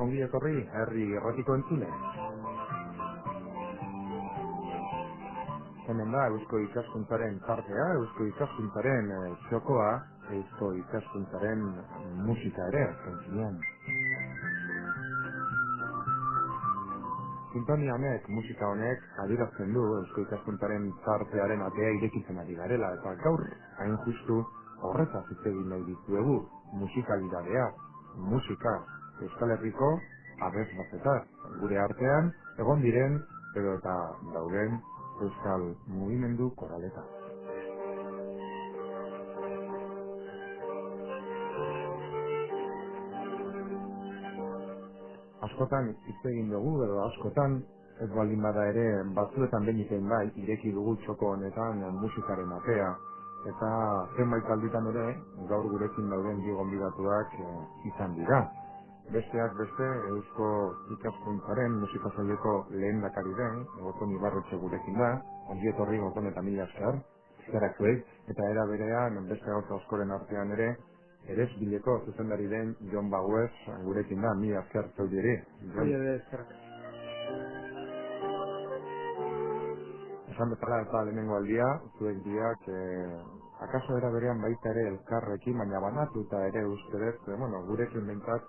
ongi etorri herri erratiko entzule. Hemen da Eusko Ikaskuntzaren tartea, Eusko Ikaskuntzaren txokoa, Eusko Ikaskuntzaren musika ere, zentzinean. Sintonia honek, musika honek, adierazten du Eusko Ikaskuntzaren tartearen atea irekitzen ari garela, eta gaur, hain justu, horretaz hitz egin nahi dizuegu, musikalidadea, musika, Euskal Herriko, abesbazetaz, gure artean, egon diren, edo eta dauden, Euskal mugimendu koraleta. Askotan hitz egin dugu, edo askotan, ez baldin bada ere, batzuetan behin bai, ireki dugu txoko honetan musikaren atea, eta zenbait alditan ere, gaur gurekin dauden bi gonbidatuak izan dira. Besteak beste, Eusko Ikaskuntzaren musika saileko lehendakari den, Goton Ibarretxe gurekin da, ongi etorri Goton eta mila esker, eskerrak zuei, eta era berean, beste gauza askoren artean ere, Eres bileko zuzendari den Jon Baguez gurekin da, mila esker zaudiri. Esan bezala eta lehenengo aldia, zuek biak, akaso era berean baita ere elkarrekin, baina banatuta ere uste dut, gurekin behintzat,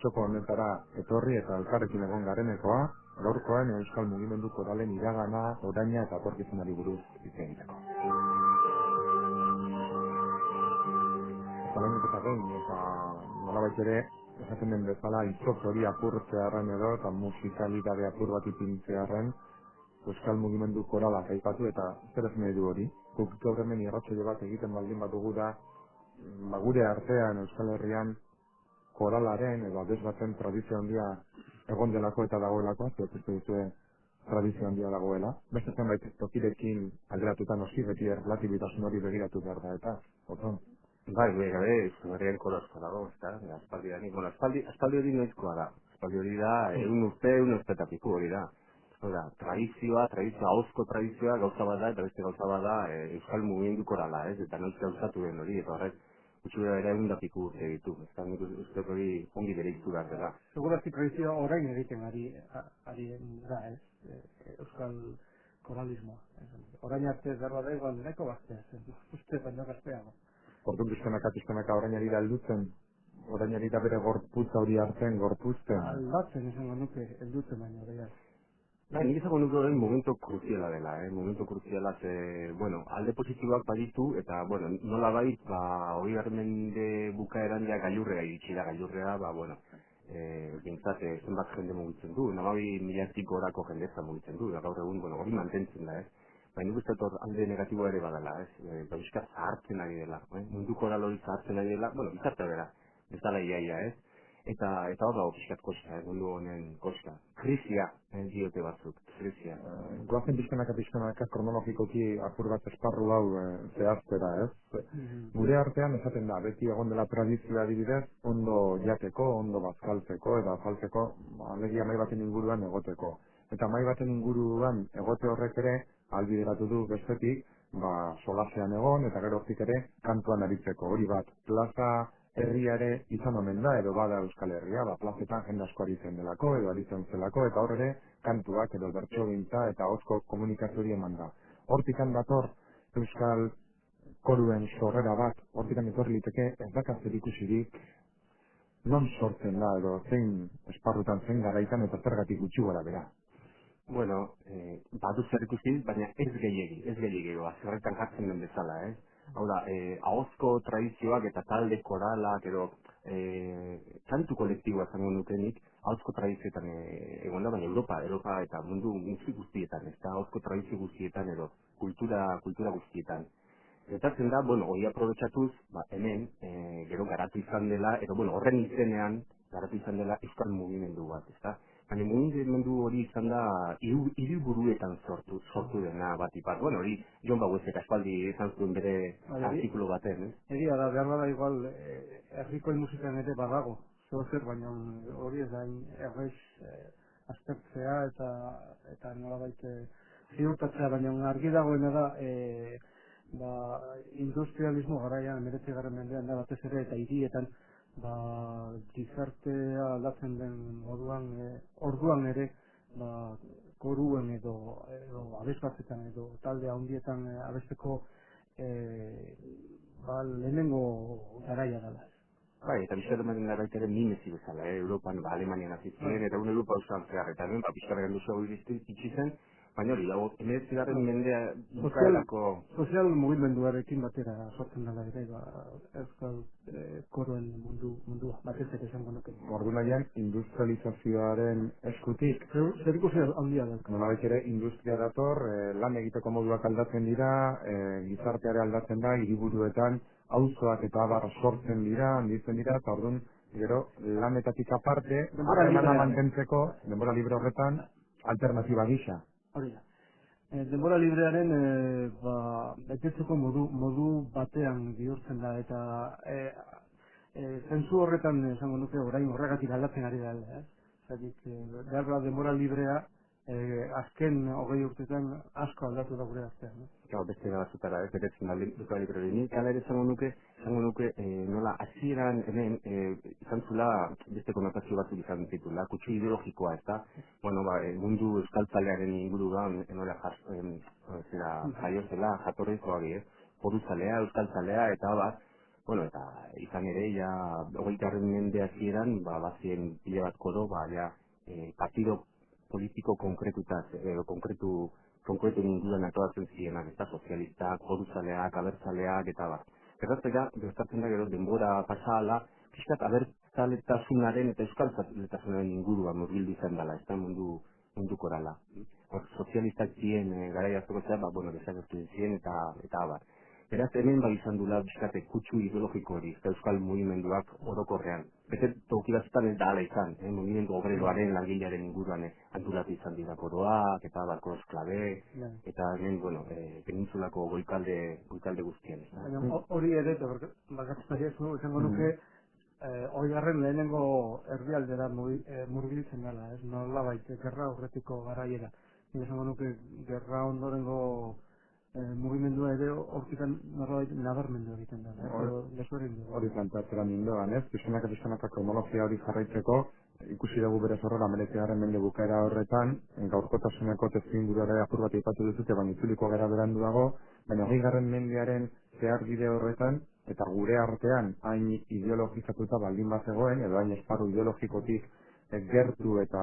txoko honetara etorri eta elkarrekin egon garenekoa, gaurkoan Euskal Mugimendu Koralen iragana, oraina eta etorkizunari buruz hitz egiteko. Eta lehenik eta behin, eta nolabait ere, esaten den bezala, izotz hori apurtzearen edo, eta musikalidade apur bat ipintzearen, Euskal Mugimendu Korala aipatu eta zer ez nahi du hori. Guk gaur hemen irratsaio bat egiten baldin badugu da, gure artean Euskal Herrian koralaren edo abes baten tradizio handia egon delako eta dagoelako, zuek uste duzue tradizio handia dagoela. Beste zenbait tokirekin alderatuta noski beti erlatibitasun hori begiratu behar da eta, Oton. Bai, gabe, Euskal Herrian kolazko dago, aspaldi hori noizkoa da. Aspaldi hori da, egun urte eta piku hori da. Tradizioa, ahozko tradizioa gauza bat da, eta beste gauza bat da Euskal Mugimendu Korala, eta noiz gauzatu den hori, eta horrek, utxura ere egun da piku urte ditu. Ez da, nik uste hori ongi bere iztu behar dela. Segurazki tradizioa orain egiten ari da, Euskal Koralismoa. Orain arte zerra da egon nahiko gaztea zen, uste baino gazteago. Orduan pizkanaka orainari da heldutzen, orainari da bere gorputza hori hartzen, gorpuzten. Aldatzen izango nuke heldutzen baino gehiago. Nik izango nuke horren momento kruziala dela, momento kruziala alde positiboak baditu, eta, nola bait, hori mende bukaeran ja gailurrea iritsi da, bintzat, zenbat jende mugitzen du, namabi miliartik gorako jendeza mugitzen du, da gaur egun, hori mantentzen da, Baina nik uste alde negatiboa ere badala, bizkat zahartzen ari dela, mundu koral hori zahartzen ari dela, bizartea bera, ez dala iaia, Eta hor dago bizkat koska, mundu honen koska. Krisia, diote batzuk, krisia. Goazen pizkanaka kronologikoki apur bat esparru hau zehaztera, Gure artean esaten da, beti egon dela tradizioa adibidez, ondo jateko, ondo bazkaltzeko, eta azaltzeko, alegia mai baten inguruan egoteko. Eta mai baten inguruan egote horrek ere, albideratu du bestetik, solasean egon, eta gero hortik ere, kantuan aritzeko. Hori bat, plaza herriare izan omen da, edo bada Euskal Herria, plazetan jende asko aritzen delako, edo aritzen zelako, eta hor ere, kantuak edo bertsogintza eta ahozko komunikazio hori eman da. Hortikan dator, Euskal koruen sorrera bat, hortikan etorri liteke, ez dakar zer ikusirik, non sortzen da, edo zein esparrutan, zein garaitan, eta zergatik gutxi gora bera. Badu zer ikusi, baina ez gehiegi, zerretan jartzen den bezala, Hau da, ahozko tradizioak eta talde koralak edo kantu kolektiboa zango nukenik, ahozko tradizioetan egon da, baina Europa eta mundu guztietan, ez da, ahozko tradizio guztietan edo kultura guztietan. Gertatzen da, hori aprobetxatuz, hemen, gero garatu izan dela, edo horren izenean, garatu izan dela Euskal Mugimendu bat, ez da? Baina mugimendu hori izan da hiriburuetan sortu dena bat ipar. Hori Jon Baguezek aspaldi izan zuen bere artikulu baten. Egia da, behar bada igual, herrikoen musikan ere badago. Zer, baina hori ez da errez aztertzea eta nolabait ziurtatzea, baina argi dagoena da, industrialismo garaian, 19. mendean da batez ere, eta hirietan gizartea aldatzen den moduan, orduan ere, koruen edo abesbatzetan edo talde handietan abesteko lehenengo garaia dela. Bai, eta bizkar ematen da baita ere mimezi bezala, Europan, Alemanian hasi ziren, eta un Europa euskal zehar, eta hemen, bizkar gendu zau itxi zen, baina hori, dago, emeretzigarren mendea bukaerako... Sozial mugimenduarekin batera sortzen dela ere, euskal koroen mundua, batez ere esango nuke. Orduan industrializazioaren eskutik. Zer ikusi handia da. Nolabait ere industria dator, lan egiteko moduak aldatzen dira, gizarteare aldatzen da, hiriburuetan auzoak eta abar sortzen dira, handitzen dira, eta orduan, gero, lanetatik aparte, harremana mantentzeko, denbora libre horretan, alternatiba gisa. Hori da. Denbora librearen betetzeko modu batean bihurtzen da, eta zentzu horretan esango nuke orain horregatik aldatzen ari da. Behar denbora librea azken 20 urtetan asko aldatu da gure artean. Beste batzutara, betetzen da denbora libre. Nik ala ere esango nuke, nola, hasieran hemen izan zula beste konotazio batzuk izan ditula, kutsu ideologikoa, ez da? Bueno, mundu euskaltzalearen inguruan, nola jaio zela, jatorrizkoa foruzalea, euskaltzalea, eta bat, bueno, eta izan ere, ja, 20. mende hasieran, bazien pila bat koro, ja, partido politiko konkretutaz, konkretu inguruan aktuatzen zirenak, eta sozialistak, foruzaleak, abertzaleak, eta bat. Gertatzen da gero denbora pasahala, pixkat abertzaletasunaren eta euskaltzaletasunaren inguruan murgildu izan dela, ez da mundu korala. Sozialistak ziren garai hartuko zera, desagertu ziren eta abar. Beraz, hemen izan dula bizkate kutsu ideologiko hori, euskal mugimenduak orokorrean. Beste toki batzutan ez da ala izan, mugimendu obreroaren, langilearen inguruan antolatu izan dira koroak, eta barko esklabe, eta hemen, penintsulako goikalde guztien. Hori ere, eta bakatzen esango nuke, Oigarren lehenengo erdialdera murgiltzen dela, ez nolabait, gerra aurretiko garaiera. Esango nuke gerra ondorengo mugimendua ere hortikan nolabait nabarmendu egiten dela. Hori plantatzera nindoan, ez? Pizkanaka kronologia hori jarraitzeko, ikusi dugu berez horrela 19. mende bukaera horretan, gaurkotasuneko testuinguruara apur bat aipatu duzute, baina itzuliko gara berandu dago, baina 20. mendearen zehar bide horretan, eta gure artean hain ideologizatuta baldin bat zegoen, edo hain esparru ideologikotik gertu eta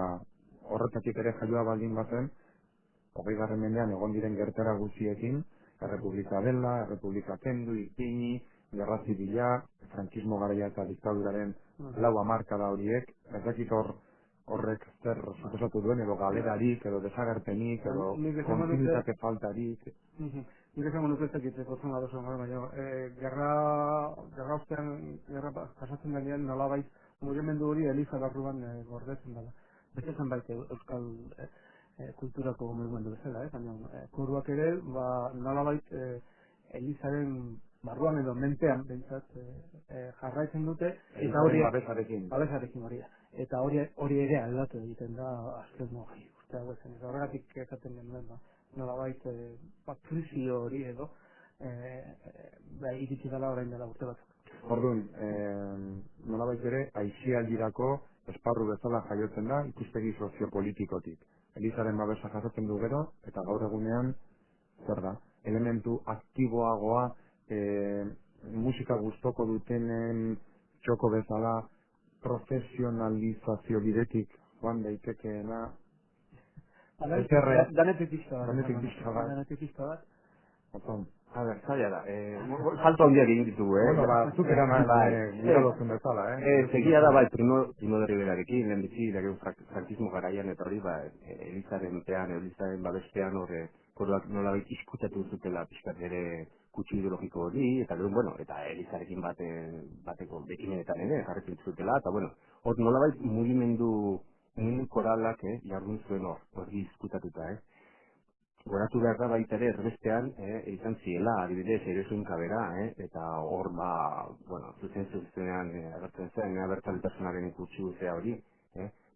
horretatik ere jaioa baldin bazen, 20. mendean egon diren gertara guztiekin, errepublika dela, errepublika kendu, ipini, gerra zibila, frankismo garaia eta diktaduraren lau hamarkada horiek, ez dakit horrek zer suposatu duen, edo galerarik, edo desagerpenik, edo kontinuitate faltarik. Nik esango nuke ez dakiteko zona dozen baina gerra ostean, pasatzen denean nolabait mugimendu hori eliza barruan gordetzen dela. Beste zenbait euskal kulturako mugimendu bezala, baina koruak ere nolabait elizaren barruan edo menpean behintzat jarraitzen dute, eta hori babesarekin hori da. Eta hori ere aldatu egiten da azken urte hauetan. Eta horregatik esaten genuen nolabait krizio hori edo iritsi dela orain dela urte batzuk. Orduan, nolabait ere, aisialdirako esparru bezala jaiotzen da ikuspegi soziopolitikotik. Elizaren babesa jasotzen du gero, eta gaur egunean, zer da, elementu aktiboagoa, musika gustoko dutenen txoko bezala, profesionalizazio bidetik joan daitekeena. Danetik pixka bat. A ber, zaila da. Salto handiak egin ditugu, Zuk eraman gira dozun bezala, Segia da, primo derriberarekin, lehen bizi, frankismo garaian, eta hori, elizaren pean, elizaren babestean, horre, koroak nolabait izkutatu zutela pixkat ere kutsu ideologiko hori, eta gero, eta elizarekin bateko bekimenetan ere, jarretzen zutela, eta hor nolabait mugimendu koralak, jardun zuen hori izkutatuta, Goratu behar da baita ere erbestean izan ziela, adibidez, eresun kabera, eta hor, zuzenean agertzen zen, abertzaletasunaren kutsu zea hori,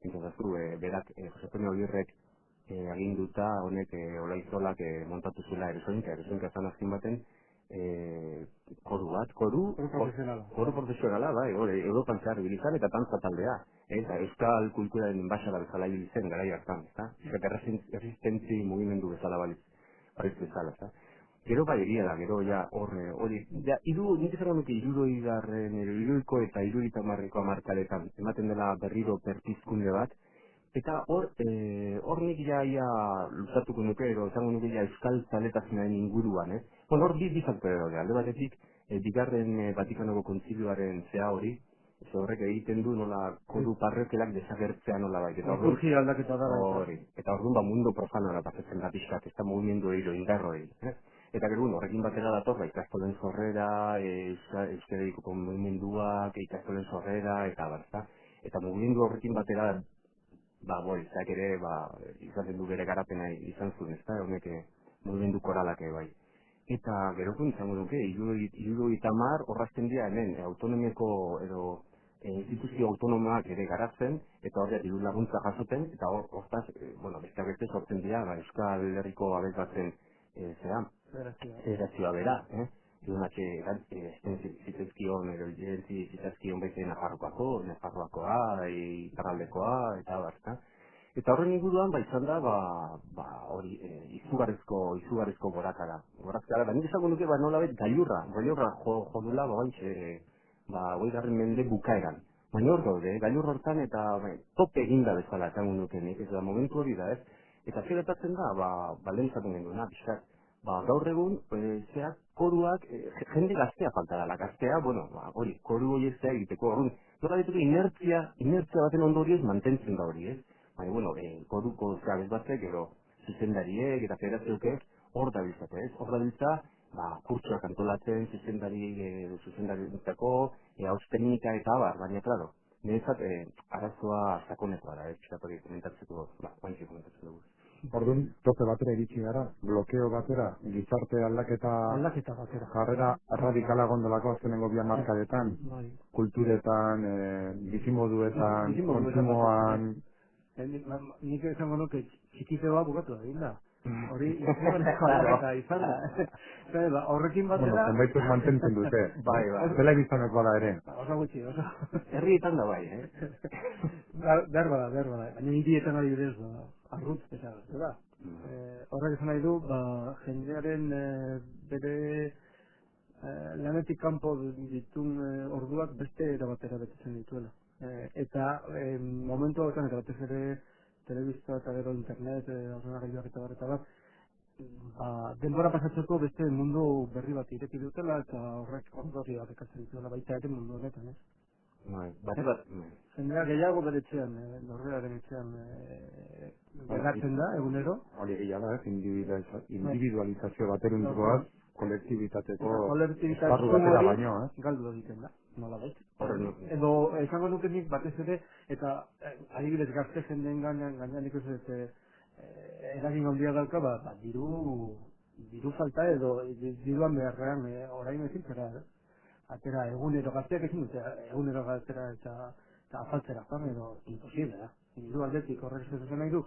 entzataztu, berak, Jose Antonio Agirrek aginduta, honek Olaizolak montatu zuela eresoinka zan azken baten, koru bat, koru profesionala, bai, hori, Europan zehar bilizan eta tantza taldea, eta euskal kulturaren enbaixada bezala ibilizen garai hartan, ezta? Eta resistentzi mugimendu bezala balitz bezala, ezta? Gero bai egia da, gero ja hori, ja, nik esango nuke hiruroiko eta hirurogeita hamarreko hamarkadetan ematen dela berriro berpizkunde bat, eta hor nik ja luzatuko nuke, edo esango nuke ja euskal zaletasunaren inguruan, Bueno, hor bi faktore daude, alde batetik, bigarren Vatikanoko kontzilioaren zea hori, horrek egiten du nola koru parrokialak desagertzea nola bai. Liturgia aldaketa da hori. Eta orduan mundu profanora pasatzen da pixkat, ez da mugimendu edo indarroi. Eta gero, horrekin batera dator, ikastolen sorrera, euskaraikoko mugimenduak, ikastolen sorrera, eta bat, eta mugimendu horrekin batera, izak ere, izaten du bere garapena izan zuen, ez da, honek mugimendu koralak bai. Eta gero izango duke, hirurogeita hamar horrazten dira hemen autonomiako edo instituzio autonomoak ere garatzen, eta horrek diru laguntza jasoten, eta hortaz, besteak beste sortzen dira, Euskal Herriko abez batzen federazioa bera, Irunak zitezkion, edo zitezkion beste Nafarroakoa, Iparraldekoa, eta barta. Eta horren inguruan, izan da, hori, izugarrizko gorakara. Da nik esango nuke, nolabait gailurra jo dula, garren mende bukaeran. Baina hor gaude, gailurra hortan eta tope eginda bezala esango nuke nik, ez da momentu hori da, ez? Eta zer gertatzen da, lehen izaten genduena, pixkat, gaur egun, koruak, jende gaztea falta dela, gaztea, hori, koru hori ez da egiteko, horren, inertzia baten ondorioz mantentzen da hori, ez? Baina, koruko zabez batzek, gero, zuzendariek eta federazioek hor da biltzate, ez? Hor da biltza, kurtsuak antolatzen, zuzendarietako, austenika eta abar, baina, klaro, niretzat, arazoa sakonekoa da, pixkatori komentatzeko, baina komentatzeko dugu. Orduan, tope batera iritsi gara, blokeo batera, gizarte aldaketa batera. Jarrera radikala gondolako azkenengo bi hamarkadetan, kulturetan, bizimoduetan, kontsumoan. Nik esango nuke txikiteba bukatu da, egin da. Hori, eta izan da. Horrekin batera... Zenbaitzuk mantentzen dute. Zela biztanek bada ere. Oso gutxi, oso. Herrietan da bai, Behar bada. Baina hirietan ari direz, arrut, da. Horrek esan nahi du, jendearen bere lanetik kanpo ditun orduak beste erabatera betetzen dituela. Eta momentu hauetan, eta batez ere telebista eta gero internet, ordenagailuak eta bat, denbora pasatzeko beste mundu berri bat ireki dutela, eta horrek ondorri bat ekartzen dituela baita ere mundu honetan, Jendea gehiago bere etxean, norberaren etxean geratzen da, egunero. Hori egia da, individualizazio bateruntzkoaz, kolektibitateko esparru batera baino, galdu egiten da, nola baita. Edo, esango nuke nik batez ere, eta adibidez gazte jendeen gainean nik ez eragin handia dauka, diru falta edo diruan beharrean orain ezin zera, atera egunero gazteak ezin dute, egunero gaztera eta afaltzera, edo imposible da. Diru aldetik horrek ez nahi du,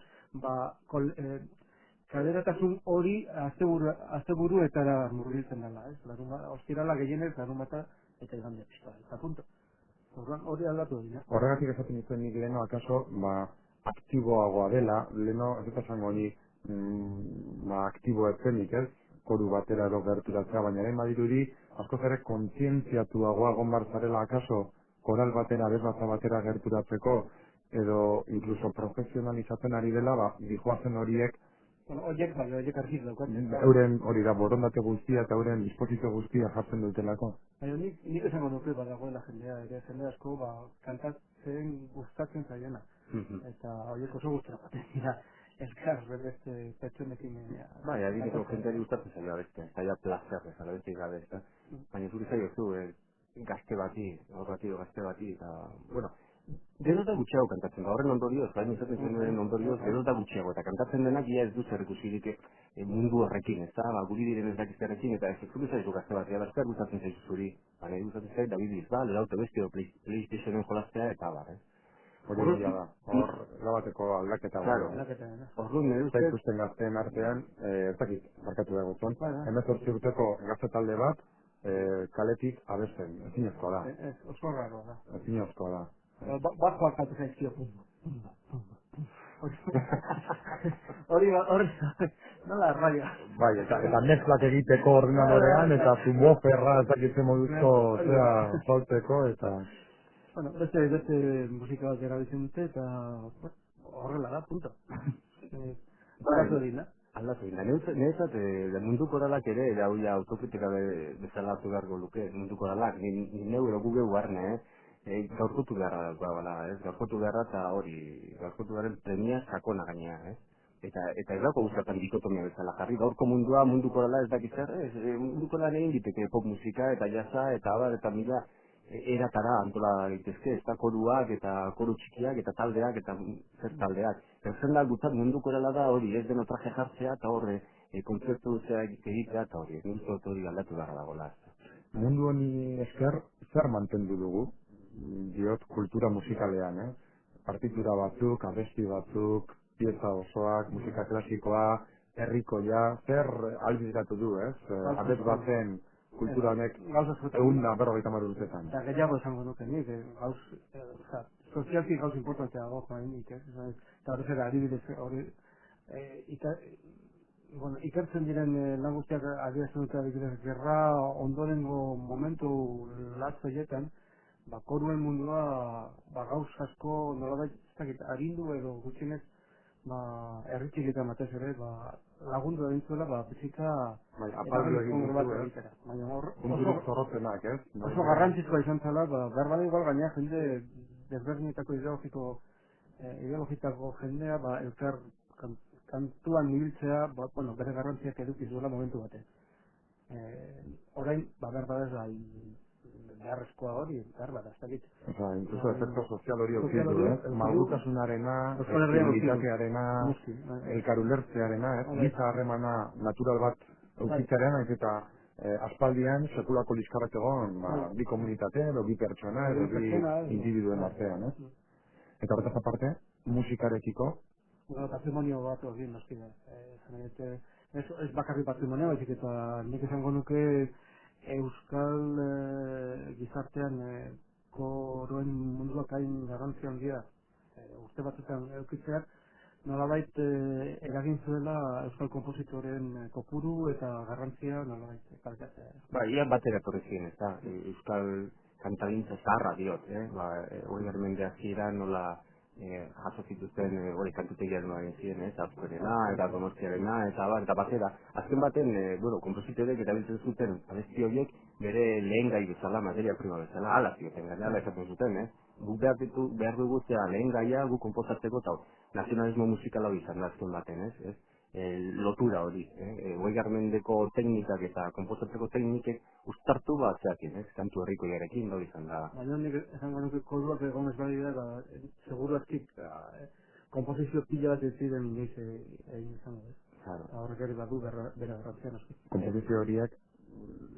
kaleratasun hori asteburu eta murgiltzen dela, ostirala gehienez, larunbata eta igande pixka, eta punto. Hori aldatu dira. Horregatik esaten izan nik leheno, akaso, aktiboagoa dela, leheno, ez eta zango ni, aktibo etzenik ez, koru batera edo gerturatzea, baina ere badirudi, asko zere kontzientziatuagoa gonbar zarela akaso, koral batera, bezbatza batera gerturatzeko, edo incluso profesionalizatzen ari dela, dijoazen horiek, horiek argiz daukatzen. Euren hori da, borondate guztia eta euren disposizio guztia jartzen dutelako. Nik esango nuke badagoela jendea, ere jende asko kantatzen gustatzen zaiena. Eta horiek oso guztia baten dira. Elkar, beste pertsonekin... adibideko jendeari gustatzen zaila beste, zaila placer, zara beste gabe, ez. Baina zuri zailo zu, gazte bati, eta, gero da gutxiago kantatzen, horren ondorioz, baina izaten zenuen ondorioz, gero da gutxiago, eta kantatzen denak ia ez du zer ikusirik mundu horrekin, ez da, guri diren ez dakiztearekin, eta ez zuri zaizu gazte bat, ea zer gustatzen zaizu zuri, baina gustatzen zaizu David Bisbal, edo autobestio, PlayStationen jolaztea, eta bar, hori egia da. Hor, erabateko aldaketa Claro. gure. Orduan, nire Eta ustez, ikusten gazteen artean, ez dakit, barkatu dago zuen, Bai. 18 urteko gazte talde bat, kaletik abesten, ezinezkoa da. Oso raro da. Ezinezkoa da. Bajoak katu zaizkio. Hori, nola arraia. Bai, eta mezklak egiteko ordenadorean, eta zumoferra, ez dakitzen moduzko, solteko, eta... Bueno, beste musika bat erabiltzen dute, eta horrela da, punto. Aldatu egin da. aldatu egin da. Niretzat, mundu koralak ere, hau ja autokritika bezala hartu beharko luke, mundu koralak, ni neu edo guge barne, gaurkotu beharra dagoela, gaurkotu beharra eta hori, gaurkotu beharren premia sakona gainea, Eta ez dago guztatan dikotomia bezala jarri, gaurko mundua, mundu korala ez dakit zer, mundu korala egin diteke pop musika eta jazza eta abar eta mila eratara antola daitezke, ez da koruak eta koru txikiak eta taldeak eta zer taldeak. Zer da gutzat mundu korala da hori, ez deno traje jartzea eta horre kontzertu egitea eta hori, nintzen hori aldatu gara dagoela. Mundu honi esker, zer mantendu dugu? Diot, kultura musikalean, partitura batzuk, abesti batzuk, pieza osoak, musika klasikoa, herrikoia, zer albiziratu du, abest batzen kultura honek egun berrogeita hamar urtetan. Eta gehiago esango nuke nik, sozialki gauz importantea dago joanik, eta horrez ere adibidez hori, ikertzen diren lan guztiak adierazten dute adibidez gerra ondorengo momentu latzoietan, koruen mundua gauz asko nolabait arindu edo gutxienez herritxiketan batez ere lagundu egin zuela bizitza apaldu egin duzu, punturik zorrotzenak, oso garrantzizkoa izan zela, behar bada igual gainera jende desberdinetako ideologitako jendea elkar kantuan ibiltzea bere garrantziak eduki zuela momentu batean. Orain, behar bada ez da beharrezkoa hori, behar bada, ez dakit. Incluso efekto sozial hori aukitu, malgutasunarena, espiritualitatearena, elkarulertzearena, giza harremana natural bat aukitzearen, eta aspaldian sekulako liskarrak egon, bi komunitate, edo bi pertsona, edo bi individuen artean. Eta horretaz aparte, musikarekiko? Patrimonio bat hori, noskide. Ez bakarri patrimonio, baizik eta nik esango nuke euskal gizartean koroen munduak hain garrantzia handia urte batzutan eukitzeak nolabait eragin zuela euskal kompositoren kopuru eta garrantzia nolabait kalkatzea. Ia batera etorri ziren, ez da, euskal kantagintza zaharra diot, hori garmendeak ziren nola jaso zituzten hori kantutegiak nola egin ziren, Azkorena, eta Donostiarena, eta batera. Azken baten, kompositoreek erabiltzen zuten abesti horiek bere lehen gai bezala, materia prima bezala, ala zioten, ala esaten zuten, guk behar dugu zea lehen gaia guk konposatzeko eta nazionalismo musikala hori izan da azken baten, lotura hori, mendeko teknikak eta konposatzeko teknikek uztartu zeakin, kantu herriko jarekin hori izan da. Baina nik esango nuke koduak egon ez bali da, seguru azkik komposizio pila bat ez ziren inoiz egin izango, horrek ere badu bere garrantzia noski. Komposizio horiek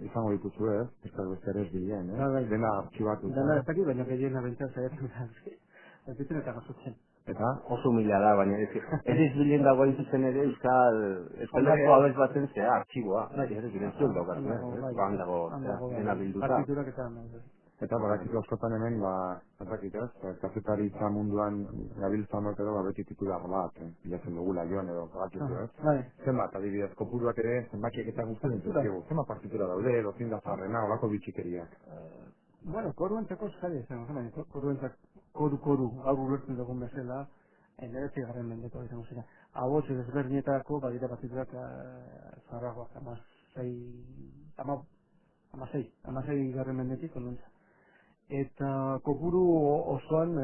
izango dituzu ez da beste ere ez bilen, dena artxibatu. Dena ez dakit, baina gehiena bentsat zaiatzen da, ez ditzen eta gazotzen. Eta? Oso humila da, baina ez izbilen dago izuzen ere euskaldako abez batzen zea artxiboa. Ez direnzuen daukatzen, han dago dena bilduta. Eta badakit askotan hemen, ez dakit kazetaritza munduan gabiltzanok edo beti titular bat, bilatzen dugula joan edo badakizu zenbat, adibidez, kopuruak ere zenbakiek eta guztien zuzkigu, zenbat partitura daude, edo zindazarrena, olako bitxikeriak. Koruentzako zaila izango zen, koruentzak koru, hau ulertzen dugun bezala, eneretzi garren mendeko izango zera. Abots ezberdinetako, badira partiturak zarragoak, amasei garren mendetik, onduntza. Eta kopuru osoan,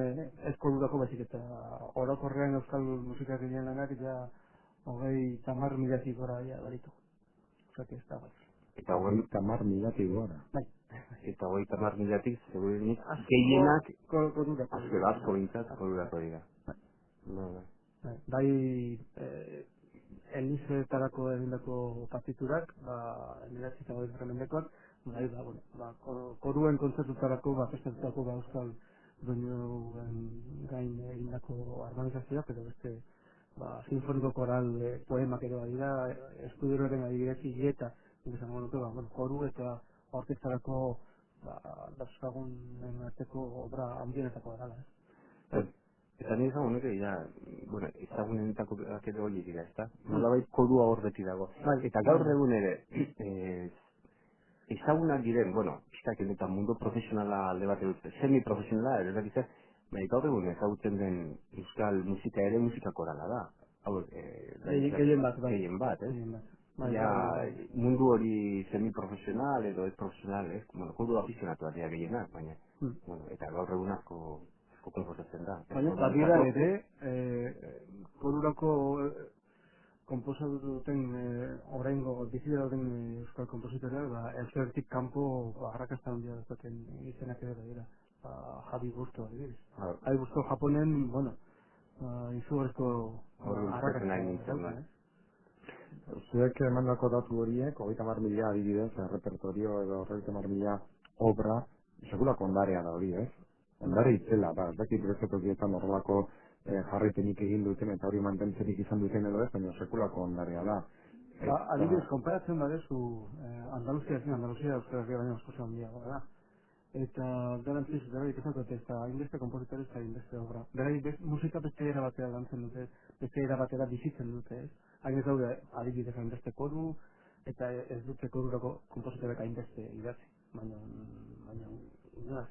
ez korurako baizik eta orokorrean euskal musikak egin lanak, ja 30.000 gora baritu. Osaki ez da bat. Eta 30.000 gora. Bai. Eta 30.000 segurenik gehienak asko bintzat korurako dira. Bai, elizetarako egindako partiturak, eneretzita goi remendekoak, koruen kontzertutarako, festetutako euskal doinu gain egindako harmonizazioak, edo beste sinfoniko koral poemak edo dira, estudiororen adibidez hileta, izango nuke, koru eta orkestarako dauzkagunen arteko obra handienetako dela, Eta nire izango nuke, ezagunenetako ere hori dira, ezta? Nolabait kodua hor beti dago. Eta gaur egun ere, ezagunak diren, pixkak eta mundu profesionala alde bat dut, semi-profesionala, gaur egun ezagutzen den euskal musika ere musika korala da. Gehien bat, mundu hori semi-profesional edo ez profesional, kodu afizionatuak dira gehienak, baina, eta gaur egun asko konposatzen da. Baina, badira ere, kodurako konposatu duten oraingo bizi dauden euskal konpositoreak, euskaletik kanpo arrakasta handia duten izenak ere dira. Javi Busto, adibidez. Javi Busto Japonen, izugarrizko arrakasta da. Zuek emandako datu horiek, 30.000 adibidez, repertorio edo 30.000 obra, sekulako ondarea da hori, ez? Ondare itzela, ez dakit bezatokietan horrelako jarraipenik egin duten eta hori mantentzerik izan duten edo ez, baina sekulako ondarea da. Adibidez, konparatzen badezu Andaluzia Euskal Herria baina asko handiagoa da. Eta garantziz, beraiek ezakote ez da hainbeste kompositore ez da hainbeste obra. Beraiek musika beste era batera lantzen dute, beste era batera bizitzen dute, ez? Hain ez daude adibidez hainbeste koru, eta ez dute korurako kompositorek hainbeste idatzi. Baina, inoaz,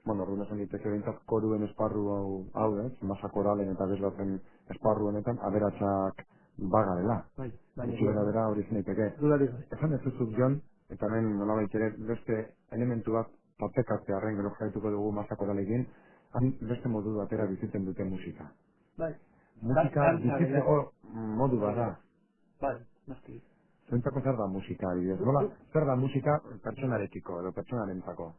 Orduan esan diteke bintzat koruen esparru hau, masa koralen eta bezlatzen esparru honetan, aberatsak bagarela. Gutxi bera hori zen diteke. Esan ez zuzuk Jon, eta hemen nolabait ere beste elementu bat partekatzearen gero jaituko dugu masa koralekin, han beste modu batera bizitzen dute musika. Musika bizitzeko modu bat da. Zuentzako zer da musika, adibidez? Zer da musika pertsonarekiko edo pertsonarentzako?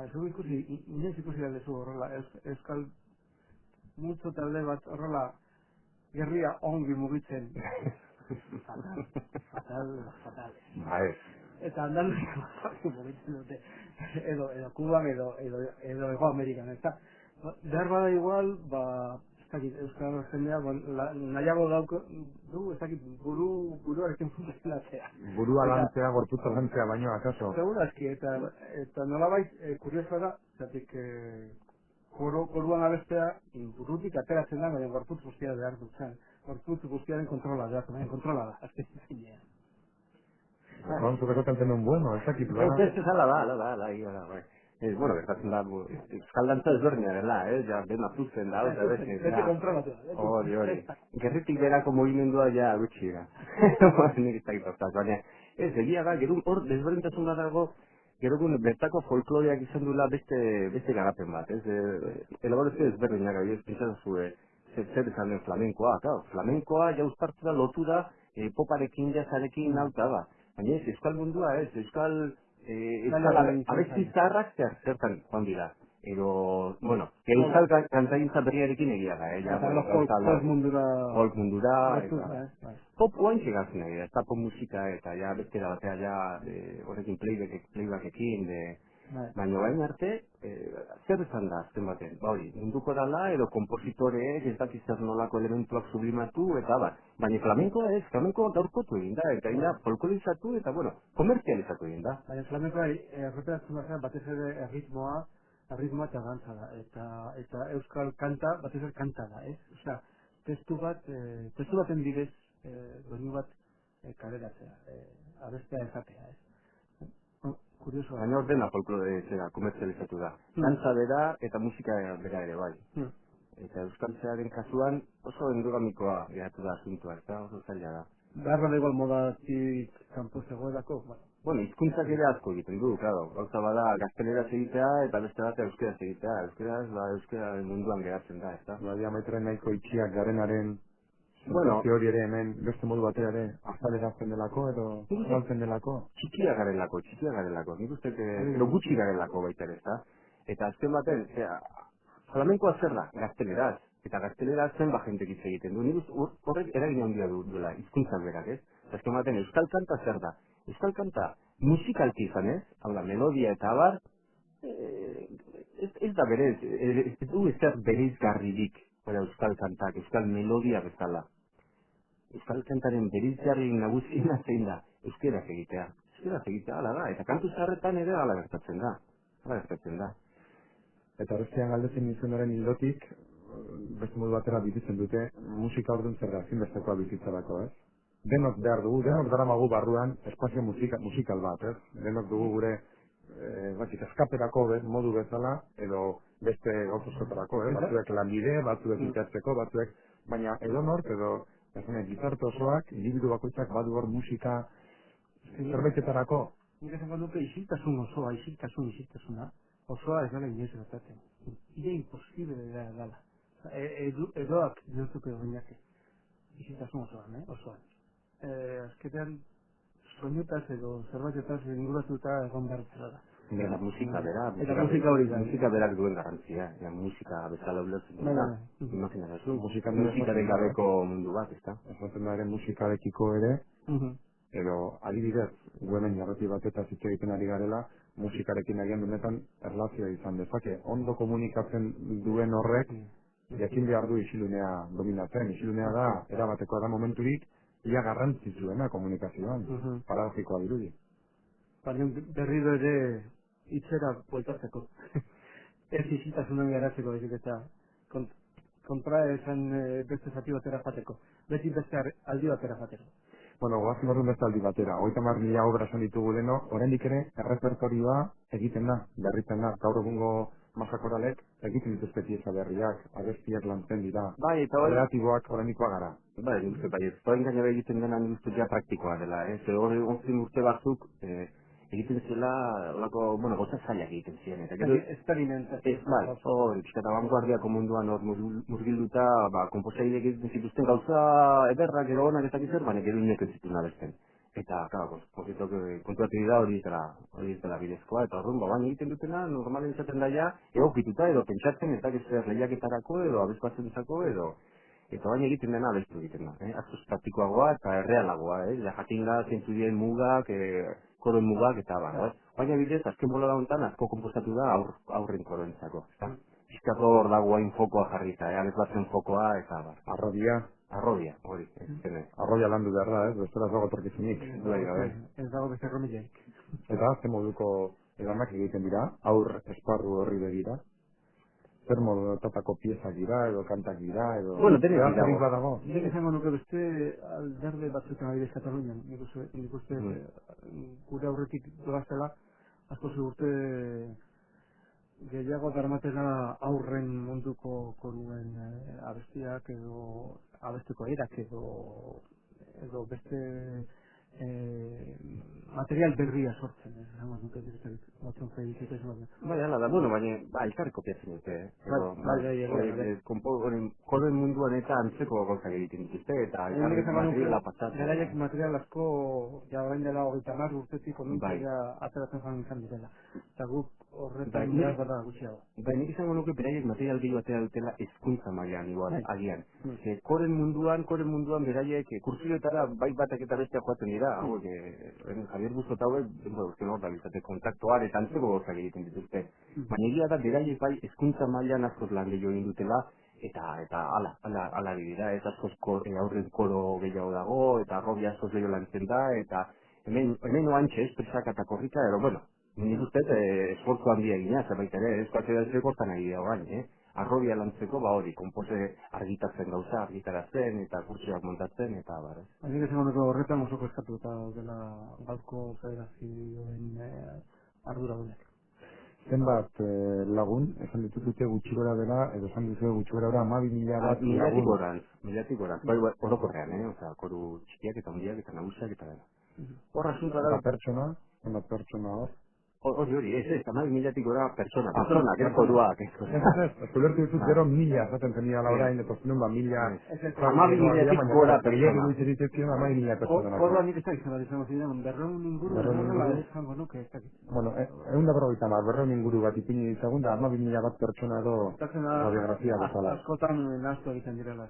Inoiz ikusi aldezu horrela, euskal multzo talde bat horrela gerria ongi mugitzen. Fatal. Eta Andaluzia mugitzen dute, edo Kuban, edo Ego Amerikan, eta behar bada igual, euskal jendea nahiago du, ez dakit, buruarekin funtzionatzea. Burua lantzea, gorputza lantzea baino, akaso? Segurazki, eta nolabait, kuriosoa da, zatik, koruan abestea, burutik ateratzen da, baina gorputz guztia behar dut, gorputz guztiaren kontrola da, azken zinean. Zuteko kantzen bueno, ez dakit, ez ala da, gertatzen da, euskal dantza ezberdina dela, bena zuzen da, beste kontrolatu da. Hori. Gerritik berako movimendua ja gutxi da. Nik ez dakit hortaz, baina ez, egia da, gero hor desberdintasuna dago, gero bertako folkloreak izan duela beste garapen bat, elaborazio ezberdinak, pentsatzen zer esan den flamenkoa, flamenkoa jauztartzen da, lotu da, poparekin, jazarekin, nauta da. Baina ez, euskal mundua ez, euskal abesti zaharrak zertan joan dira. Edo, euskal kantagintza berriarekin egia da, folk mundura, pop oain txegatzen egia, ez da pop musika eta beste da batea horrekin playbackekin, baina bain arte, zer esan da azten baten, munduko dala edo kompositoreek ez dakiz zer nolako elementuak sublimatu eta baina flamenkoa gaurkotu egin da, eta folklorizatu eta komerzializatu egin da. Baina flamenkoa erreperatzen batez ere erritmoa eta dantza da, eta euskal kanta batez ere kanta da, ez? Testu baten bidez doinu bat kaleratzea, abestea ezatea, ez? Baina hor dena folklore komerzializatu da. Dantza bera eta musika bera ere bai. Eta euskaltzearen kasuan oso endogamikoa geratu da asuntua, eta oso zaila da. Behar bada igual modatik kanpo zegoelako? Hizkuntzak ere asko egiten du, gauza bada gazteleraz egitea eta beste bat euskeraz egitea. Euskera munduan geratzen da, ez da? Badia maiteren nahiko itxiak garenaren hori ere hemen beste modu batera ere azalerazten delako edo galtzen delako? Txikia garelako. Nik uste gutxi garelako baita ere, ez da? Eta azken baten, flamenkoa zer da, gazteleraz. Eta gazteleraz zen jentek hitz egiten du. Nik uste horrek eragin handia duela, hizkuntzak berak, ez? Azken baten, euskal kanta zer da? Euskal kanta musikalki izan ez, hau da, melodia eta abar, Ez da berez, ez du ezer bereizgarririk, euskal kantak, euskal melodia bezala. Euskal kantaren bereizgarri nagusiena zein da, euskeraz egitea. Euskeraz egitea, hala da, eta kantu zaharretan ere hala gertatzen da. Hala gertatzen da. Eta horrezkean galdetzen nizunaren hildotik, beste modu batera bizitzen dute, musika orduan zerra, zinbestekoa bizitzarako, ez? Denok behar dugu, denok daramagu barruan espazio musikal bat, ez? Denok dugu gure eskaperako modu bezala, edo beste gauzoskotarako, ez? Batzuek lanbide, batzuek ikatzeko, batzuek, baina edonork edo gizarte osoak, individu bakoitzak badu hor musika zerbaitetarako. Nik esango nuke isiltasun osoa, isiltasuna, osoa ez dela inoiz gertatzen. Ide imposible dela. Edoak diotuko egoinake. Isiltasun osoan. Azkenean, soinutaz edo zerbaitetaz inguratuta egon behar zela da. Eta musika bera, Eta musika hori da. musika berak duen garantzia, musika bezala ulertzen dut da. Imaginatzen, musikaren gabeko mundu bat, ezta? Esaten da ere musikarekiko ere, edo adibidez, guenen jarreti batetaz hitz egiten ari garela, musikarekin agian benetan erlazioa izan dezake. Ondo komunikatzen duen horrek, jakin behar du isilunea dominatzen. Isilunea da, erabatekoa da momenturik, ia garrantzitsuena komunikazioan, paradogikoa dirudi. Baina berriro ere itzera bueltatzeko. Ez isiltasunan garatzeko ezik eta kontra esan beste zati batera jateko. Beti beste aldi batera jateko. Bueno, goazen horren beste aldi batera. 30.000 obra esan ditugu leno, oraindik ere errepertorioa egiten da, berritzen da. Gaur egungo masakoralek egiten dituzte pieza berriak, abestiak lantzen dira. Bai, eta kreatiboak oraindikoa gara. Bai, ez gainera egiten dena nik uste ja praktikoa dela, hori onzin urte batzuk egiten zela, olako, goza zailak egiten ziren. Experimentazio. Bai, pixkata vanguardiako munduan hor murgilduta, komposailek egiten zituzten gauza ederrak edo onak ez dakiz zer, baina gero inek ez zituen abesten. Eta, konzitok kontuatu dira hori ez dela bidezkoa, eta horren, baina egiten dutena, normalen izaten daia, egokituta edo pentsatzen, ez dakiz zer lehiaketarako edo abezkoatzen edo eta baina egiten dena abestu egiten da, askoz praktikoagoa eta errealagoa, jakin da zentzu dien mugak, koroen mugak eta baina bidez, azken bolada honetan asko konpostatu da aurren koroentzako, pizkako hor dago hain fokoa jarrita, abezbatzen fokoa eta arrobia, hori, arrobia landu behar da, bestela ez dago torkizunik. Ez dago beste romileik. Eta, ze moduko edanak egiten dira, aur esparru horri begira, zer modutatako piezak dira, edo kantak dira, edo... Bueno, denetik dago. Nik esango nuke beste alderde batzuetan adibidez Katalunian, nik uste gure aurretik doazela, asko urte gehiago darmatela aurren munduko koruen abestiak edo abesteko erak edo beste material berria sortzen, esango nuke batzun feizit ez baina. Bai, hala da, baina elkarri kopiatzen dute, koroen munduan eta antzeko gauzak egiten dituzte, eta elkarri materiala pasatzen. Garaiek material asko, ja orain dela 30 urtetik onuntzea ateratzen joan izan direla. Eta guk horretan behar bada gutxiago. Bai, nik izango nuke beraiek material gehiago atera dutela hezkuntza mailan igual, agian. Koren munduan beraiek kursioetara bai batak eta bestea joaten dira, Javier Bustot hauek, uste hor da bizate kontaktoar eta antzeko gauzak egiten dituzte. Baina egia da beraiek bai hezkuntza mailan askoz lan gehiago egin dutela, eta ala dira, ez askoz aurren koro gehiago dago, eta arrobia askoz gehiago lantzen da, eta hemen oantxe espresak eta korrika, nik uste esfortzu handia egina, zerbait ere, eskoatze da zeko zan egia orain, arrobia lantzeko, hori, konpose argitatzen gauza, argitaratzen, eta kurtsioak montatzen, eta bar. Nik esan honeko horretan osoko eskatu eta dela gauzko federazioen ardura dunek. Zenbat lagun, esan dituzute gutxi gora bera, edo esan dituzute gutxi gora bera 12.000 bat lagun. Milatik gorantz, bai, orokorrean, koru txikiak eta hundiak eta nagusiak eta dena. Horra zuntra da... Zenbat pertsona hor? Hori, ez, 12.000 gora personak, ez koruak. Eskulertu ditut gero 1.000 esaten zenia la orain, eta zinun 1.000... 12.000 gora persona. Horra nik ez da izan bat izango ziren, berreun inguru, izango nuke, ez dakit. Bueno, 150 inguru bat ipini ditzagun, da 12.000 bat pertsona edo radiografia bezala. Askotan nahaztu egiten direla,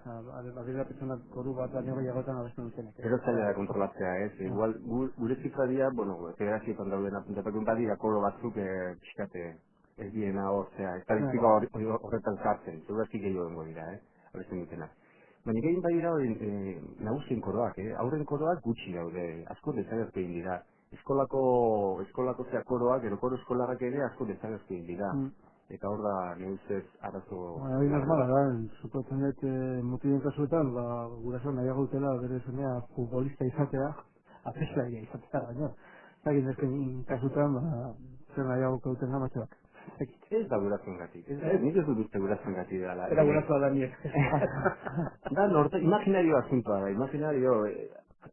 badira pertsona koru bat baino gehiagotan abestu dutenek. Ero zaila da kontrolatzea, igual gure zifra dira, federazioetan dauden apuntatakun badira koro batzuk pixkate ez diena hortzea, estadistika horretan sartzen, segurazki gehiago dengo dira, abesten dutenak. Baina gehien bai dira nagusien koroak, aurren koroak gutxi daude, asko desagertu egin dira. Eskolako zea koroak, edo koro eskolarrak ere asko desagertu egin dira. Eta hor da, nire ustez, arazo... Hori normala da, supotzen dut mutilen kasuetan, guraso nahiago dutela bere semea futbolista izatea, ateslaria izatea, baina. Zagin ezken kasuetan, zer nahiago duten gamatxoak. Ez da gurasoen gatik, nik ez dut uste gurasoen gatik dela. Era gurasoa da niek. Da, imaginario asuntoa da, imaginario...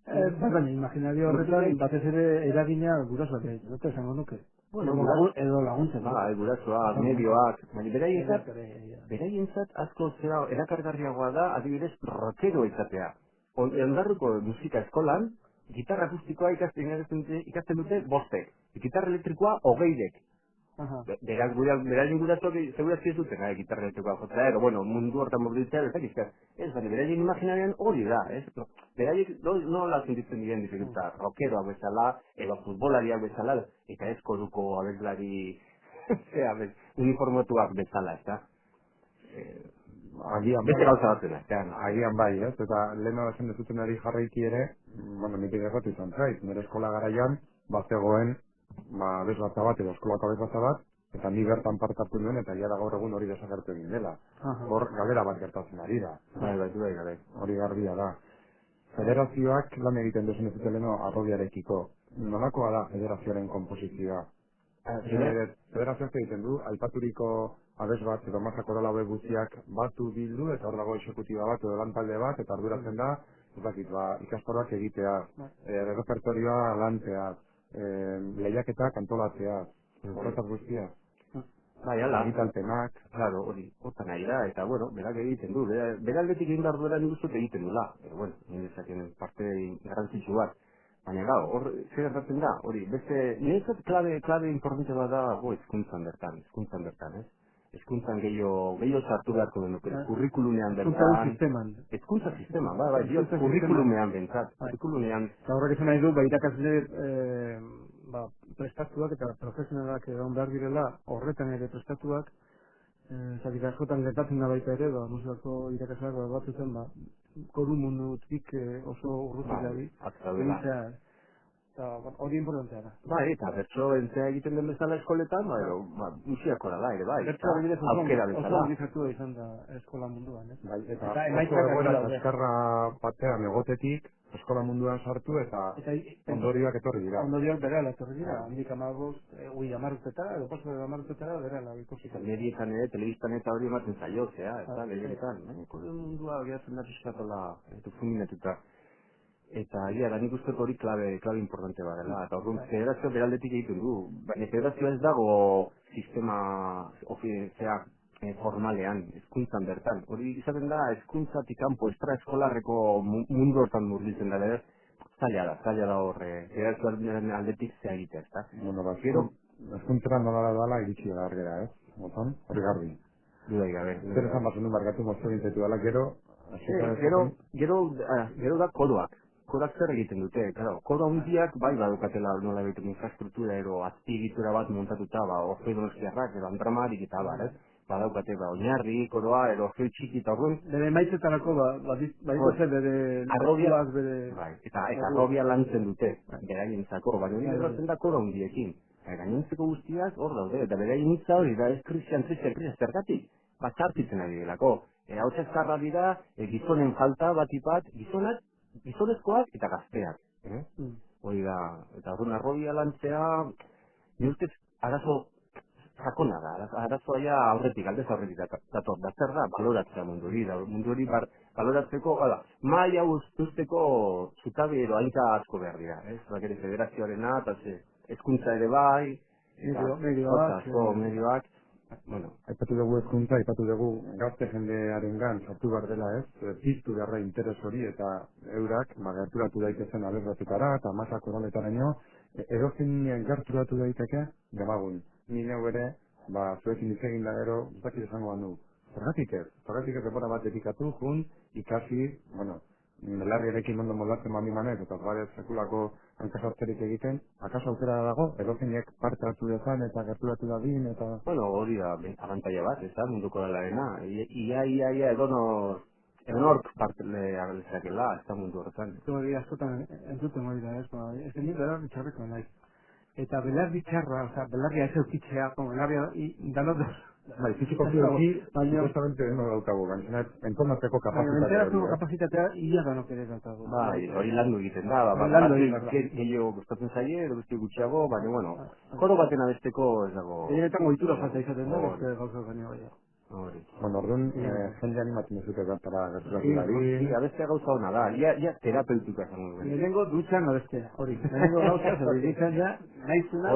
Baina, imaginario horretan, batez ere eragina gurasoak egiten, dute esango nuke. Edo laguntzen. Gurasoak, medioak, baina beraientzat asko zera erakargarriagoa da, adibidez, rockero izatea. Ondarruko musika eskolan, gitarra akustikoa ikasten dute bostek, gitarra elektrikoa hogeidek. Beraien gurasoak segurazki ez duten, gitarra elektrikoa jotzea, ero, bueno, mundu hortan mobilitzea, ez, baina beraien imaginarian hori da, ez? Beraiek nola sentitzen diren dificulta, rockeroak bezala, edo futbolariak bezala, eta ez koruko abeslari uniformatuak bezala, ez da? Beste gauza batzena, agian bai, ez? Eta leheno esan dezutenari jarraiki ere, bueno, nik egatu izan zait, nire eskola garaian, bazegoen, abesbatza bat edo eskolako abesbatza bat, eta ni bertan parte hartu nuen, eta jara gaur egun hori desagertu egin dela. Hor, galera bat gertatzen ari da. Hori garbia da. Federazioak lan egiten duzen ez zuteleno arrobiarekiko. Nolakoa da federazioaren komposizioa? Federazioak egiten du, aipaturiko abes bat edo masa korola hauek guztiak batu bildu, eta hor dago exekutiba bat edo lantalde bat, eta arduratzen da, ikastaroak egitea, repertorioa lantzea, lehiaketak antolatzea, horretaz guztia. Bai, ala. Egitalpenak. Claro, hori, hortan nahi da, eta, bueno, berak egiten du. Bera aldetik egin behar duela nik uste egiten dula. Pero, bueno, nire zaten parte garrantzitsu bat. Baina, gau, hor, zer gertatzen da, hori, beste, niretzat klabe importante bat da, hezkuntzan bertan, ez? Hezkuntzan gehiago sartu beharko denuke, kurrikulumean bertan. Hezkuntza sisteman, bai, kurrikulumean bentsat, kurrikulumean. Eta horrek esan nahi du, irakasle prestatuak eta profesionalak egon behar direla, horretan ere prestatuak, zatik askotan gertatzen da baita ere, musikako irakasleak batzuten, koru mundutik oso urrutik dabi. Hori importantea da. Bai, eta bertso entzea egiten den bezala eskoletan, musiako da ere, bai. Bertso hori bidez oso ongizatua izan da eskola munduan, ez? Bai, eta oso egoera eskarra batean egotetik, eskola munduan sartu eta ondorioak etorri dira. Ondorioak berala etorri dira, handik 10 urtetara, edo paso 10 urtetara berala ikusi. Medietan ere, telebistan eta hori ematen zaiozea, eta gehienetan. Kode mundua geratzen da fiskatola, eta fulminatuta. Eta gira, da nik uste hori klabe importante badela. Eta orduan, federazioa beraldetik egiten du. Baina federazioa ez dago sistema formalean, hezkuntzan bertan. Hori izaten da, hezkuntzatik kanpo eskolarreko mundu hortan murgiltzen da, zaila da horre, federazioaren aldetik zea egitea, ez da? Bueno, gero, hezkuntzera nola dala iritsi da argera, ez? Motan, hori garbi. Dudai gabe. Zer esan bazen du markatu mozio bintetu dela, gero da kodoak. Kodak zer egiten dute, kodo handiak bai badukatela nola behitu infrastruktura ero azpiegitura bat montatuta, orfei donostiarrak, edo andramarik eta ez? Badaukate, oinarri, koroa, ero orfei txiki eta orduan. Bere maitzetarako, bere arrobiak, bere... Eta arrobia lantzen dute, beraien zako, baina hori erratzen da kodo handiekin. Gainontzeko guztiak hor daude, eta beraien hitza hori da ez kristian zergatik, txartitzen ari delako. Hau txezkarra dira, gizonen falta batipat, gizonezkoak eta gazteak. Hori da, eta horren arrobia lantzea, nire ustez arazo sakona da, arazoa ja aldez aurretik dator, da zer da, baloratzea mundu hori baloratzeko, mai hau usteko zutabe edo hainka asko behar dira, ez? Bakere federazioarena, eta hezkuntza ere bai, medioak, bueno. Aipatu dugu hezkuntza, aipatu dugu gazte jendearen gan sartu behar dela, ez? Piztu beharra interes hori eta eurak, gerturatu daitezen abesbatetara eta masa koronetaraino, edozein gerturatu daiteke, demagun. Ni neu ere, zuekin izegin da gero, zakit esango banu. Zergatik ez denbora bat dedikatu, ikasi, belarriarekin ondo moldatzen bami manez, eta bare sekulako hankasartzerik egiten, akaso aukera dago, edozeinek parte hartu dezan eta gerturatu dadin, eta... Bueno, hori da, abantaila bat, ez da, munduko delaena. Ia, edonork parte lezakela, ez da mundu horretan. Hori askotan entzuten hori da, ez, ez den belarri txarreko nahi. Eta belarri txarra, belarria ez eukitzea, belarria danot Bai, fiziko zioki, justamente no daukagu, baina entonatzeko kapazitatea. Entonatzeko kapazitatea ia danok ere daukagu. Bai, hori landu egiten da, gehiago gustatzen zaie, edo guzti gutxiago, baina, bueno, koro baten abesteko ez dago... Egenetan goitura falta izaten da, beste gauza baina baina. Bueno, orduan, jende animatzen duzute bertara gerturatulari. Abestea gauza hona da, ia terapeutika zango duen. Lehenengo dutxan abestea, hori. Lehenengo gauza, hori ditzen ja, naizuna,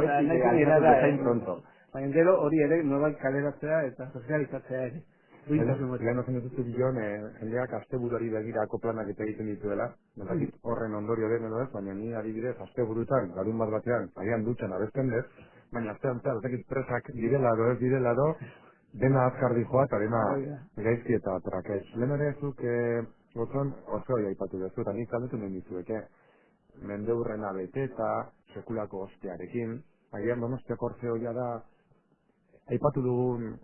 baina gero hori ere nolai kaleratzea eta sozializatzea ere. Lehen ozen dut bion, jendeak asteburuari begirako planak eta egiten dituela, nekakit horren ondorio den edo ez, baina ni adibidez asteburutan, larun bat batean, agian dutxan abesten dez, baina astean zehar, ezakit presak direla edo ez direla edo, dena azkar dijoa eta dena gaizki eta trakez. Lehen ere zuk gotzon oso hori aipatu dezu, eta nik kaldetu nahi dizueke, mendeurrena bete eta sekulako ostearekin, agian Donostiako Orfeoia da, aipatu dugun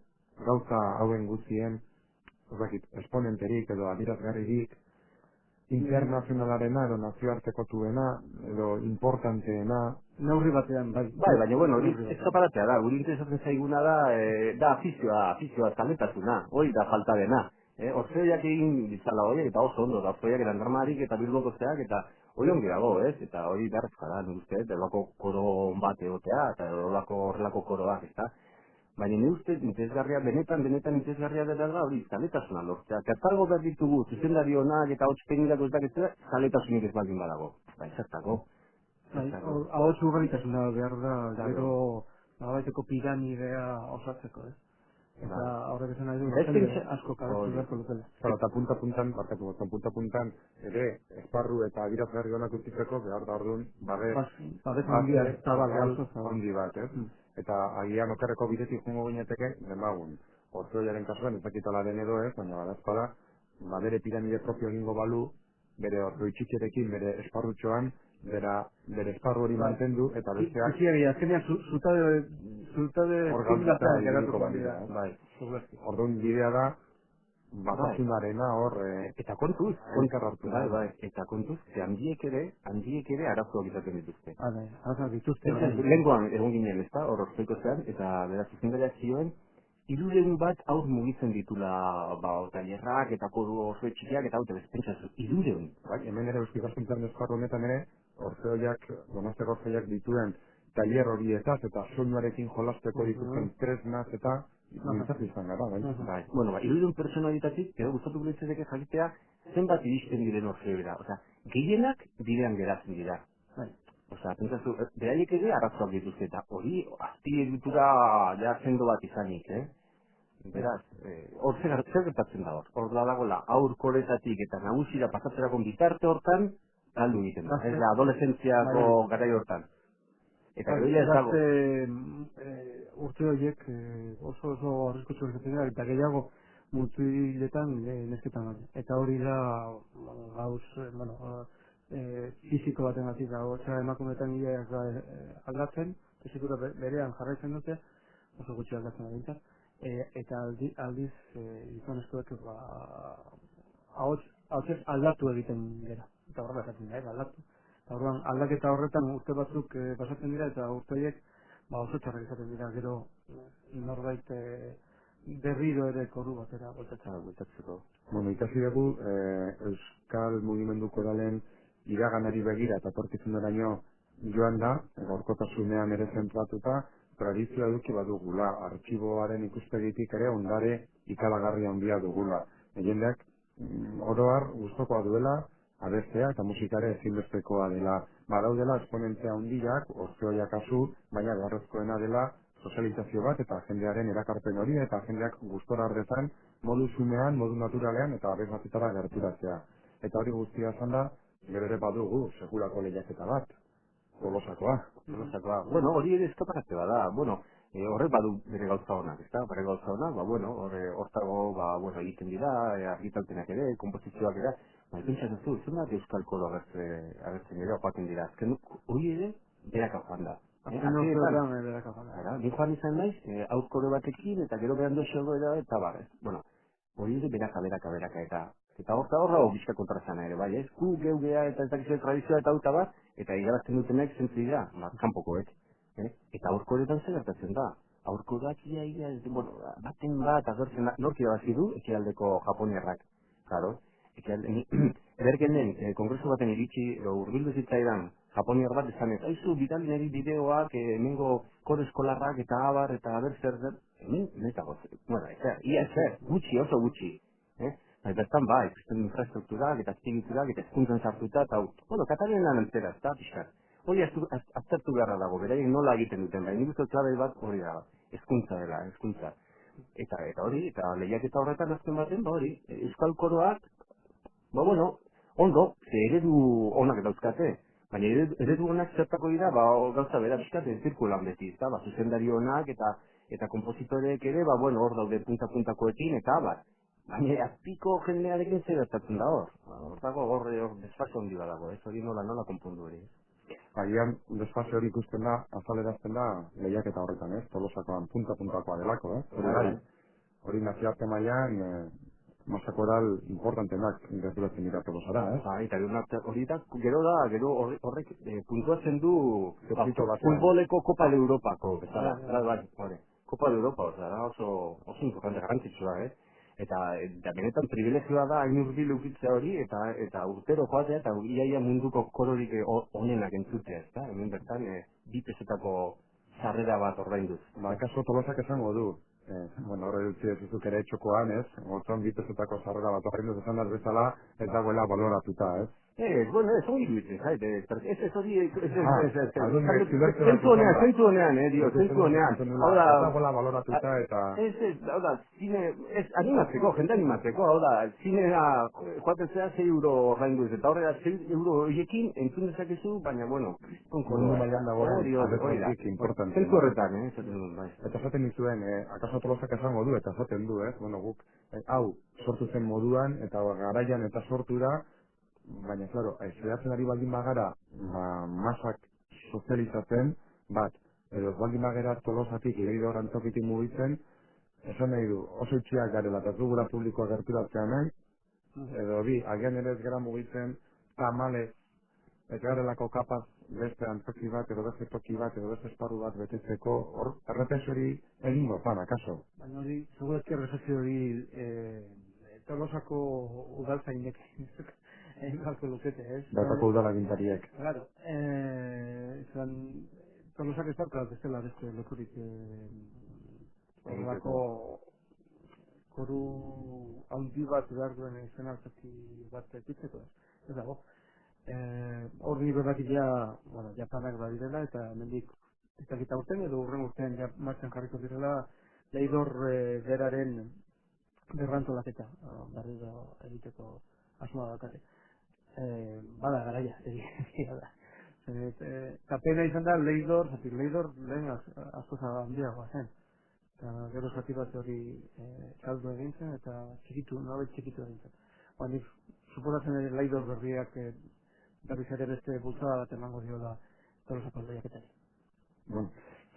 gauza hauen guztien, esponenterik edo adierazgarririk, internazionalarena edo nazioartekotuena edo importanteena. Neurri batean, bai. Bai, baina, bueno, hori eskaparatea da, guri interesatzen zaiguna da afizioa, zaletasuna, hori da falta dena. Orfeoiak egin ditzala horiek eta oso ondo, da Orfeoiak erandarmarik eta Bilboko zeak eta hori ongi dago, ez? Eta hori beharrezkoa da, nik uste, delako koro bat egotea eta horrelako koroak, ez da? Baina ni uste, interesgarria, benetan interesgarria dela da hori, zaletasuna lortzea. Katalgo behar ditugu, zuzendari honak eta hotz penirako ez dakitzea, zaletasunik ez baldin badago. Bai, zertako. Ahots ugaritasuna behar da, gero, baiteko piramidea osatzeko, ez? Eta horrek esan nahi du, jende asko kabetu beharko dutela. Eta punta-puntan, ere, esparru eta adierazgarri honak utzitzeko, behar da orduan, babes handi bat, ez? Eta agian okerreko bidetik jungo gineteke, demagun, Orfeoiaren kasuan, ez dakitala den edo ez, baina badazpada, bere piramide propio egingo balu, bere ordoitxitxerekin, bere esparrutxoan, bere esparru hori mantendu, eta besteak... Ziziari, azkenean, zutade orgauzata egiko bandira. Bai, orduan bidea da, batasunarena hor... Eta kontuz, konkarrartu. Bai, eta kontuz, ze handiek ere arazoak izaten dituzte. Arazoak dituzte. Lengoan egon ginen, ez da, hor orzoiko zean, eta beraz zuzendariak zioen, 300 bat aur mugitzen ditula, tailerrak eta kodu oso etxikiak eta haute bezpentsaz, 300. Bai, hemen ere euskikasuntzaren esparru honetan ere, Orfeoiak, Donostiako Orfeoiak dituen tailer horietaz eta soinuarekin jolasteko dituzten tresnaz eta mintzat izan gara, bai. Bueno, 300 pertsona horitatik, edo gustatuko litzateke jakitea, zenbat iristen diren Orfeoira. Osea, gehienak bidean geratzen dira. Osea, pentsazu, beraiek ere arazoak dituzte eta hori azpiegitura ja sendo bat izanik, Beraz, hor zer gertatzen da hor. Hor da dagoela, aurkoretatik eta nagusira pasatzerako bitarte hortan, galdu egiten da. Ez da, adolescentziako garai hortan. Eta gero ez dago. Urte horiek oso arriskutsu gertatzen dira, eta gehiago mutiletan nesketan baina. Eta hori da gauz, fisiko baten gatik dago, emakumeetan gileak aldatzen, fisikura berean jarraitzen dute, oso gutxi aldatzen da bintzat, eta aldiz gizonezkoek ahotsez aldatu egiten dira, eta horrela esaten da, aldatu. Eta horrean aldaketa horretan urte batzuk pasatzen dira, eta urte horiek oso txarrak izaten dira, gero norbait berriro ere koru batera bultatzeko. Bueno, ikasi dugu Euskal Mugimendu Koralen iraganari begira eta etorkizuneraino joan da, gaurkotasunean ere zentratuta, tradizioa eduki badugula, artxiboaren ikuspegitik ere ondare ikalagarria handia dugula. Jendeak oroar gustokoa duela, abestea eta musikare ezinbestekoa dela. Badaudela esponentzia handiak, Orfeoia kasu, baina beharrezkoena dela sozializazio bat eta jendearen erakarpen hori eta jendeak gustora ardezan modu zumean, modu naturalean eta abes batetara gerturatzea. Eta hori guztia esan da, gero ere badugu sekulako lehiaketa bat, Tolosakoa. Bueno, hori ere eskaparazte bada, horrek badu bere gauza honak, ezta? Bere gauza honak, hortago, egiten dira, argitalpenak ere, kompozizioak ere, Pentsatzen zu, zuen bat euskal kolo agertzen ere, joaten dira. Azken hori ere, beraka joan da. Azken urteetan beraka joan da. Ni joan izan naiz, aurkore batekin, eta gero behan doxo eta bar, ez? Bueno, hori ere beraka, eta horra bizka kontrasana ere, bai, ez? Gu geu gea eta ez dakizu tradizioa eta auta bat, eta igarazten dutenek zentzu dira, kanpokoek. Eta aurkoretan zer gertatzen da? Aurkorak ia, bueno, baten bat agertzen da, norki irabazi du, ekialdeko japoniarrak, claro. Bergenen, kongresu baten iritsi, urbildu zitzaidan, japoniar bat esan ez, aizu, bidali niri bideoak, hemengo kore eskolarrak eta abar, eta aber zer, hemen, netago, bueno, ia zer, gutxi, oso gutxi. Bertan ba, ikusten infrastrukturak, eta azpigiturak, eta ezkuntzan sartuta, eta, bueno, Katalunian antzera, ez da, pixkat. Hori aztertu beharra dago, beraiek nola egiten duten, bai, nik uste klabe bat hori da, ezkuntza dela, ezkuntza. Eta hori, eta lehiaketa horretan azken baten, ba hori, euskal koroak, ba bueno, ondo, eredu onak dauzkate, baina eredu onak zertako dira, ba gauza bera pixkate, zirkulan beti, eta ba, zuzendari onak eta kompositoreek ere, ba bueno, hor daude punta-puntakoekin, eta ba, baina azpiko jendearekin zer gertatzen da hor. Hor dago, hor desfase handi badago, ez hori nola konpondu hori. Agian, desfase hori ikusten da, azalerazten da, lehiaketa horretan, ez? Tolosakoan punta-puntakoa delako, hori nazioarte mailan, masakoral importantenak gerturatzen dira Tolosara, ez? Eta gero horrek puntuatzen du futboleko Kopa de Europako, bai, Kopa de Europa, oso importante garrantzitsua, eta benetan privilegioa da hain hurbil ukitzea hori, eta urtero joatea, eta iaia munduko kororik onenak entzutea, ez da? Hemen bertan, bi pesetako sarrera bat ordainduz. Ba, kaso Tolosak esango du, bueno, horre dutzi ez duzuk ere txokoan, ez? Gotzon bi pesetako sarrera bat ordainduz esan dut bezala, ez dagoela baloratuta, ez? Bueno, ez hori duitzen, zaite, ez hori, zentzu honean, zentzu honean. Hau da, ez dagoela baloratuta eta... hau da, animatzeko, jende animatzeko, hau da, zinea joaten zera 6 euro ordainduz, eta horrela 6 euro horiekin entzun dezakezu, baina, bueno, mundu mailan dagoen, adekotik importante. Zentzu horretan, Eta esaten nizuen, akaso Tolosak esango du, eta esaten du, bueno, guk, hau, sortu zen moduan, eta garaian eta sortu da, baina, klaro, zehatzen ari baldin bagara, masak sozializatzen, bat, edo baldin bagara Tolosatik, Leidor antzokitik mugitzen, esan nahi du, oso itxiak garela, eta dugula publikoa gerturatzea nahi, edo bi, agian ere ez gara mugitzen, tamalez, ez garelako kapaz beste antzoki bat, edo beste toki bat, edo beste esparru bat betetzeko, hor, errepensu hori egingo pan, akaso? Baina hori, segurazki erreflexio hori Tolosako udaltzainek egin galko lukete, ez? Bertako udalagintariek. Claro, Tolosak ez dauka bestela beste lekurik horrelako koru handi bat behar duen zenartzaki bat ekitzeko, ez dago. Hor nire batia, bueno, japanak badirela, eta mendik ez dakita urten edo urren urtean martxan jarriko direla Leidor beraren berrantolaketa berriro egiteko asmoa daukate. Bada garaia, egia da. Eta pena izan da Leidor lehen askoz handiagoa zen. Eta gero zati bat hori saldu egin zen eta nolabait txikitu egin zen. Nik suposatzen ere Leidor berriak berriz ere beste bultzada bat emango diola Tolosako lehiaketari. Bueno,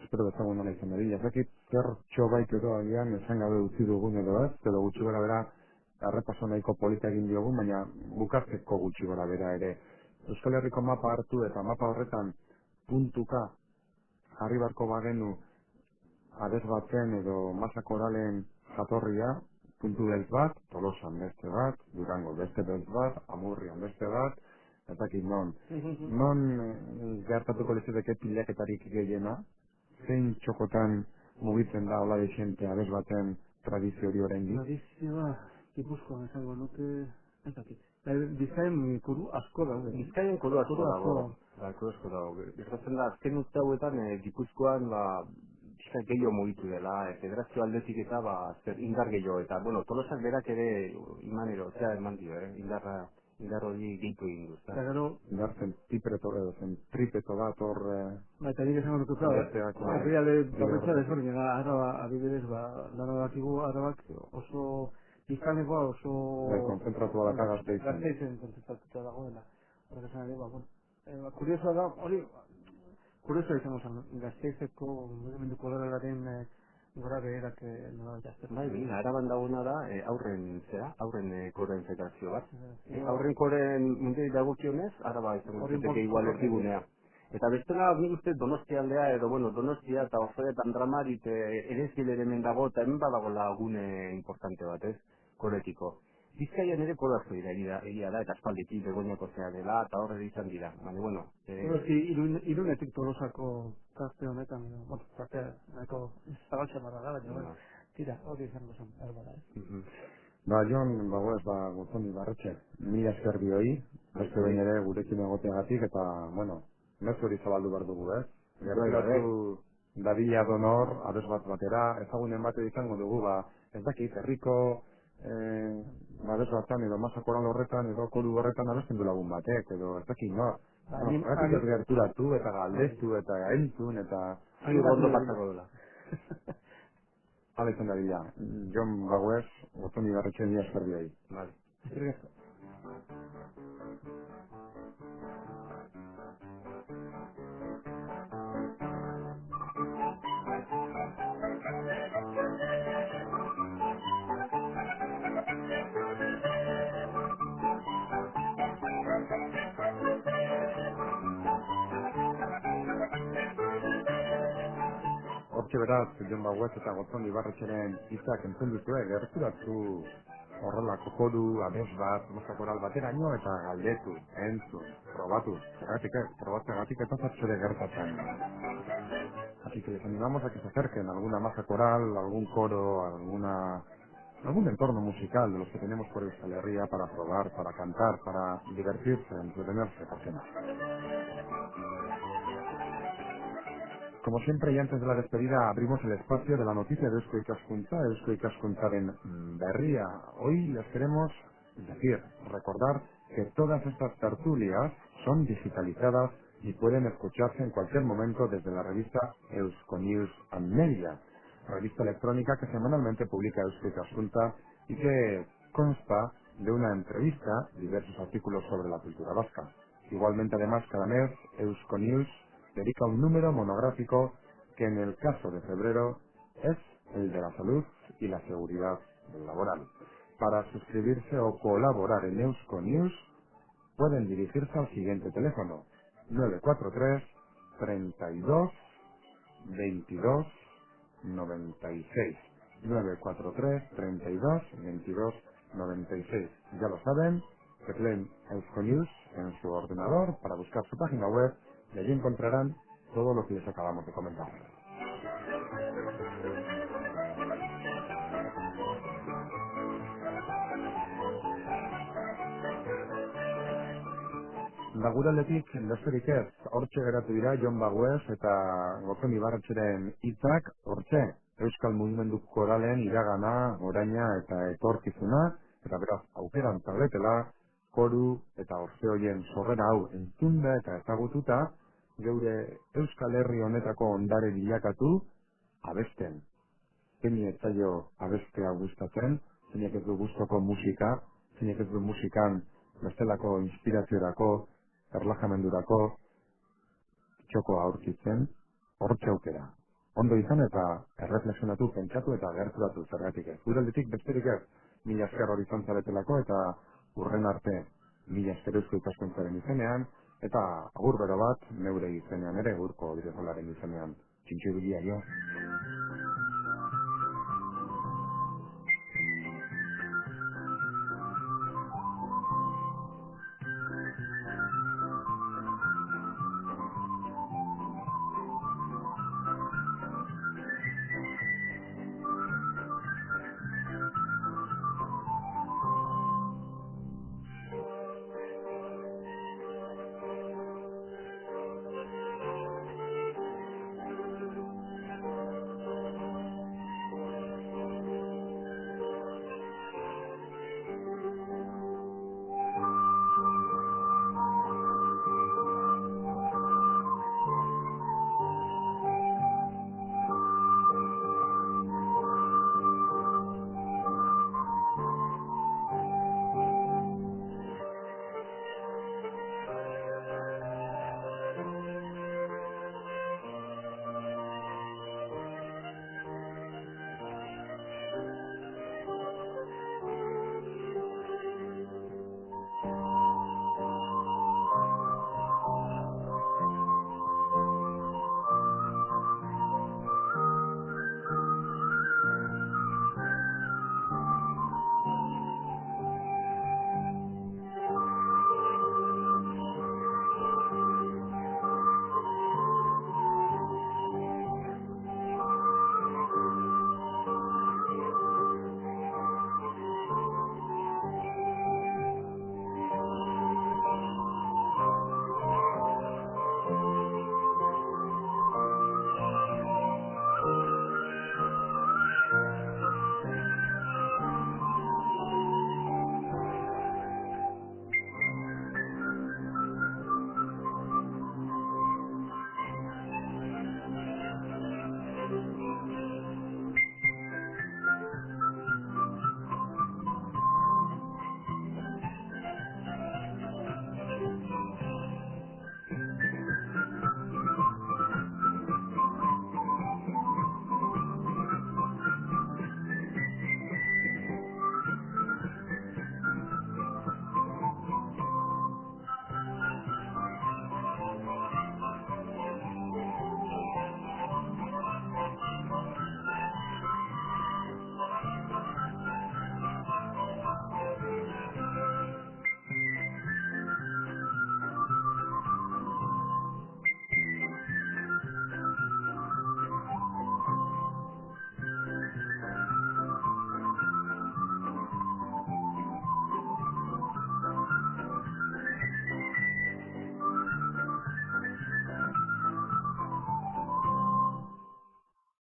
espero bezagun nola izan beri. Ezakit zer txobait edo agian esan gabe utzi dugun edo ez, edo gutxi gara bera errepaso nahiko polita egin diogun, baina bukatzeko gutxi gara bera ere. Euskal Herriko mapa hartu eta mapa horretan puntuka jarri barko bagenu adez baten edo masa koralen jatorria, puntu beltz bat, Tolosan beste bat, Durango beste beltz bat, Amurrian beste bat, ezakit non gertatuko lizeteke pilaketarik gehiena, zein txokotan mugitzen da hola desente abez baten tradizio hori oraindik? Tradizioa, Gipuzkoan esango nuke, ez dakit. Bizkaien koru asko daude. Bizkaien koru asko dago. Gertatzen da, azken urte hauetan Gipuzkoan, pixka gehiago mugitu dela, federazio aldetik eta zer indar gehiago, eta, bueno, Tolosak berak ere eman dio, indar hori gehitu egin du, eta gero indar zentripeto bat hor eta nik esango nuke herrialde bakoitza desberdina da, Araba adibidez, Arabak oso biztanlekoa oso konzentratua da Gasteizen. Gasteizen konzentratuta dagoela. Horrek esan ere, kuriosoa da, hori, kuriosoa izango zen, Gasteizeko mugimendu koloralaren gora beherak nola jazten. Bai, araban dagoena da aurren koren federazio bat. Aurren koren mundu dagokionez, araba izango zuteke igual erdigunea. Eta bestela, nik uste Donostia aldea, edo Donostia eta Osoe eta Andramarit erezil hemen dago, eta hemen badagoela gune importante bat, ez, koretiko. Bizkaian ere koro asko dira egia da, eta aspalditik Begoñako zea dela, eta horre izan dira. Baina, Irunetik Tolosako tarte honetan, tartea nahiko zabaltza barra da, baina, tira, hori izango zen, erbara, ez? Jon, Gozondi Barretxe, mila esker bioi, beste behin ere gurekin egoteagatik, eta, mezu hori zabaldu behar dugu, ez? Gerturatu dadila donor, abez batera, ezagunen bate izango dugu, ez dakit, herriko, abez batan, edo masa koral horretan, edo koru horretan abesten du lagun batek, edo ez dakit, no? Gerturatu, eta galdestu, eta entzun, eta... Ondo pasako dela. Hala izan dadila, Jon Baguez, Gozondi Barretxe, mila esker bioi. Vale. Hortxe beraz, Jon Baguez eta Gozondi Barretxeren hitzak entzun duzue, gerturatu horrelako koru, abez bat, masa koral bateraino, eta galdetu, entzun, probatu, probatzegatik eta zartxore gertatzen. Así que les animamos a que se acerquen a alguna masa coral, algún coro, algún entorno musical de los que tenemos por Euskal Herria para probar, para cantar, para divertirse, entretenerse, ¿por qué no? Como siempre y antes de la despedida abrimos el espacio de la noticia de Eusko Ikaskuntzaren Berria. Hoy les queremos recordar que todas estas tertulias son digitalizadas y pueden escucharse en cualquier momento desde la revista Eusko News and Media, revista electrónica que semanalmente publica Eusko Ikaskuntza y que consta de una entrevista, diversos artículos sobre la cultura vasca. Igualmente, además, cada mes Eusko News dedica un número monográfico que en el caso de febrero es el de la salud y la seguridad laboral. Para suscribirse o colaborar en Eusko News pueden dirigirse al siguiente teléfono: 943 32 22 96. 943 32 22 96. Ya lo saben, tecleen Eusko News en su ordenador para buscar su página web y allí encontrarán todo lo que les acabamos de comentar. Gure aldetik, besterik ez, hortxe geratu dira Jon Baguez eta Gozondi Barretxeren hitzak, hortxe, Euskal Mugimendu Koralen iragana, oraina eta etorkizuna, eta beraz, aukeran zaudetela, koru eta orze horien sorrera hau entzunda eta ezagututa, geure Euskal Herri honetako ondare bilakatu, abesten. Zeini ez zaio abestea gustatzen, zeinek ez du gustoko musika, zeinek ez du musikan bestelako inspiraziorako, erlajamendurako txoko aurkitzen, hortxe aukera. Ondo izan eta erreflexionatu, pentsatu eta gerturatu zergatik ez. Gure aldetik besterik ez, mila esker hori izan zaretelako eta urren arte mila esker Eusko Ikaskuntzaren izenean, eta agur bero bat neure izenean ere, gurko direzolaren izenean. Txintxo bilia, jo.